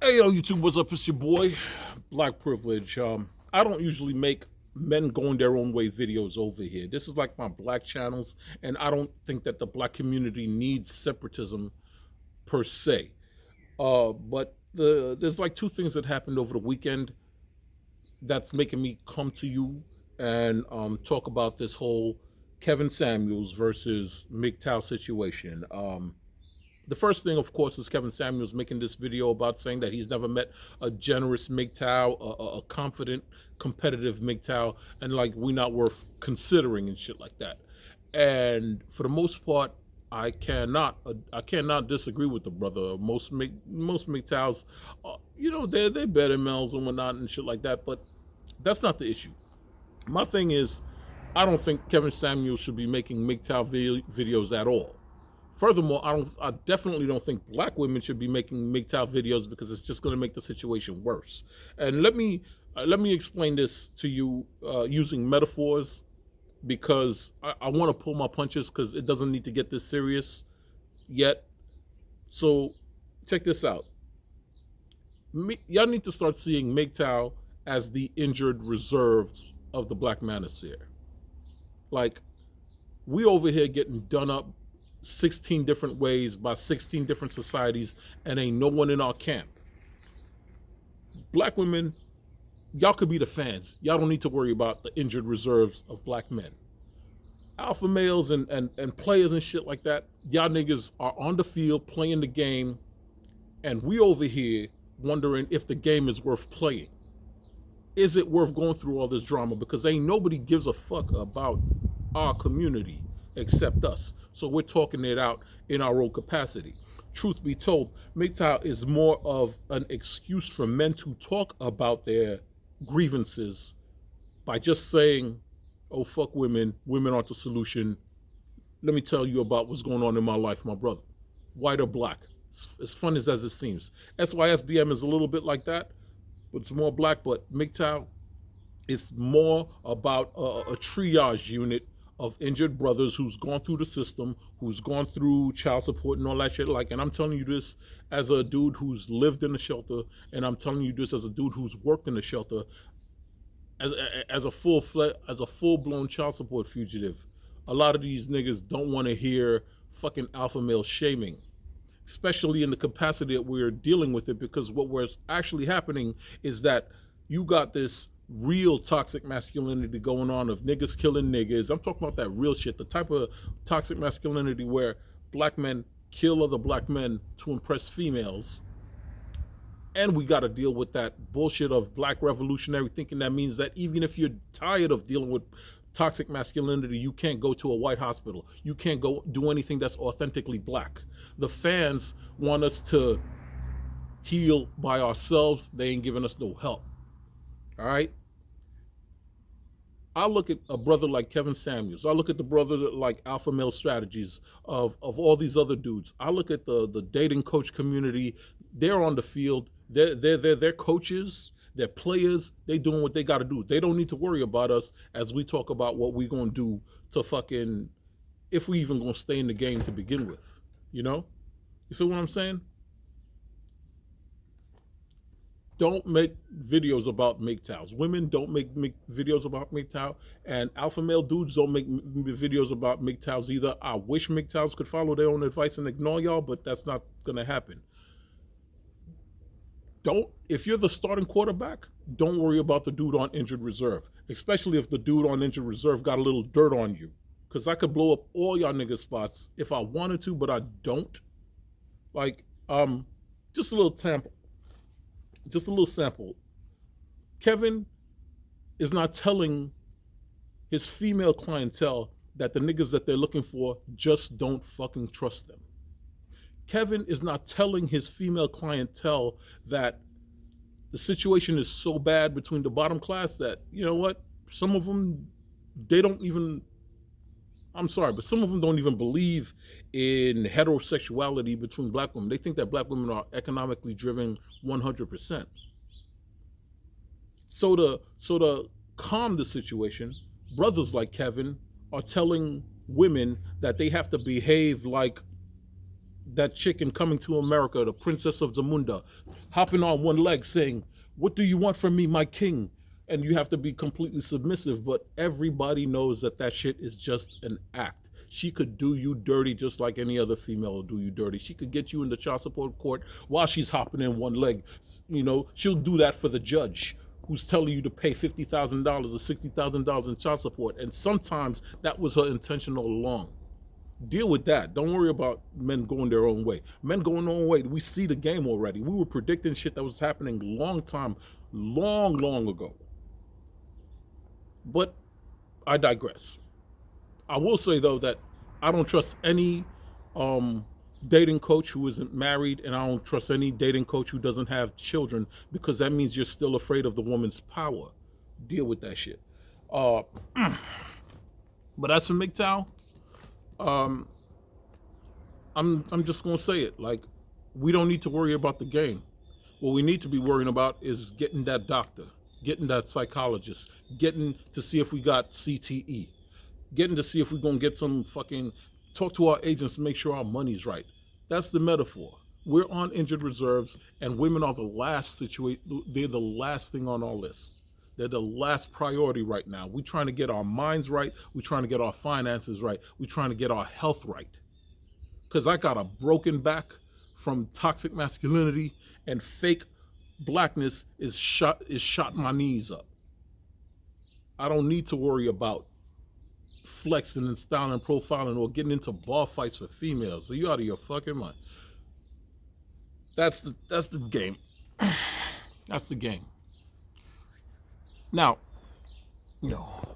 Hey yo, YouTube, what's up? It's your boy, Black Privilege. I don't usually make men going their own way videos over here. This is like my black channels, and I don't think that the black community needs separatism per se. But there's like two things that happened over the weekend that's making me come to you and talk about this whole Kevin Samuels versus MGTOW situation. The first thing, of course, is Kevin Samuels making this video about saying that he's never met a generous MGTOW, a confident, competitive MGTOW, and like we not worth considering and shit like that. And for the most part, I cannot disagree with the brother. Most MGTOWs, they're better males and whatnot and shit like that. But that's not the issue. My thing is, I don't think Kevin Samuels should be making MGTOW videos at all. Furthermore, I definitely don't think black women should be making MGTOW videos because it's just going to make the situation worse. And let me explain this to you using metaphors because I want to pull my punches because it doesn't need to get this serious yet. So check this out. Y'all need to start seeing MGTOW as the injured reserves of the black manosphere. Like, we over here getting done up 16 different ways by 16 different societies, and ain't no one in our camp. Black women, y'all could be the fans. Y'all don't need to worry about the injured reserves of black men. Alpha males and players and shit like that, y'all niggas are on the field playing the game, and we over here wondering if the game is worth playing. Is it worth going through all this drama? Because ain't nobody gives a fuck about our community except us. So we're talking it out in our own capacity. Truth be told, MGTOW is more of an excuse for men to talk about their grievances by just saying, oh, fuck women, women aren't the solution. Let me tell you about what's going on in my life, my brother. White or black, as fun as it seems. SYSBM is a little bit like that, but it's more black. But MGTOW is more about a triage unit of injured brothers who's gone through the system, who's gone through child support and all that shit. Like, and I'm telling you this as a dude who's lived in the shelter, and I'm telling you this as a dude who's worked in the shelter, as a full-blown child support fugitive. A lot of these niggas don't want to hear fucking alpha male shaming, especially in the capacity that we're dealing with it, because what was actually happening is that you got this real toxic masculinity going on of niggas killing niggas. I'm talking about that real shit, the type of toxic masculinity where black men kill other black men to impress females. And we got to deal with that bullshit of black revolutionary thinking. That means that even if you're tired of dealing with toxic masculinity, you can't go to a white hospital. You can't go do anything that's authentically black. The fans want us to heal by ourselves. They ain't giving us no help. All right? I look at a brother like Kevin Samuels. I look at the brother like Alpha Male Strategies of all these other dudes. I look at the dating coach community. They're on the field. They're coaches. They're players. They doing what they got to do. They don't need to worry about us as we talk about what we gonna do to fucking, if we even gonna stay in the game to begin with. You know? You feel what I'm saying? Don't make videos about MGTOWs. Women don't make videos about MGTOW, and alpha male dudes don't make videos about MGTOWs either. I wish MGTOWs could follow their own advice and ignore y'all, but that's not gonna happen. If you're the starting quarterback, don't worry about the dude on injured reserve, especially if the dude on injured reserve got a little dirt on you, because I could blow up all y'all niggas spots if I wanted to, but I don't. Like, just a little sample. Just a little sample. Kevin is not telling his female clientele that the niggas that they're looking for just don't fucking trust them. Kevin is not telling his female clientele that the situation is so bad between the bottom class that, you know what, some of them, they don't even, I'm sorry, but some of them don't even believe in heterosexuality between black women. They think that black women are economically driven 100%. So to calm the situation, brothers like Kevin are telling women that they have to behave like that chick in Coming to America, the Princess of Zamunda, hopping on one leg saying, "What do you want from me, my king?" And you have to be completely submissive, but everybody knows that that shit is just an act. She could do you dirty just like any other female will do you dirty. She could get you into child support court while she's hopping in one leg. You know, she'll do that for the judge who's telling you to pay $50,000 or $60,000 in child support. And sometimes that was her intention all along. Deal with that. Don't worry about men going their own way. Men going their own way. We see the game already. We were predicting shit that was happening long ago. But I digress. I will say though that I don't trust any dating coach who isn't married, and I don't trust any dating coach who doesn't have children, because that means you're still afraid of the woman's power. Deal with that shit. But as for MGTOW, I'm just gonna say it. Like, we don't need to worry about the game. What we need to be worrying about is getting that doctor, getting that psychologist, getting to see if we got CTE, getting to see if we're gonna get some fucking, talk to our agents to make sure our money's right. That's the metaphor. We're on injured reserves, and women are the last they're the last thing on our list. They're the last priority right now. We're trying to get our minds right. We're trying to get our finances right. We're trying to get our health right. Because I got a broken back from toxic masculinity, and fake blackness is shot my knees up. I don't need to worry about flexing and styling and profiling or getting into bar fights for females. So you out of your fucking mind. That's the game. That's the game. Now, you know,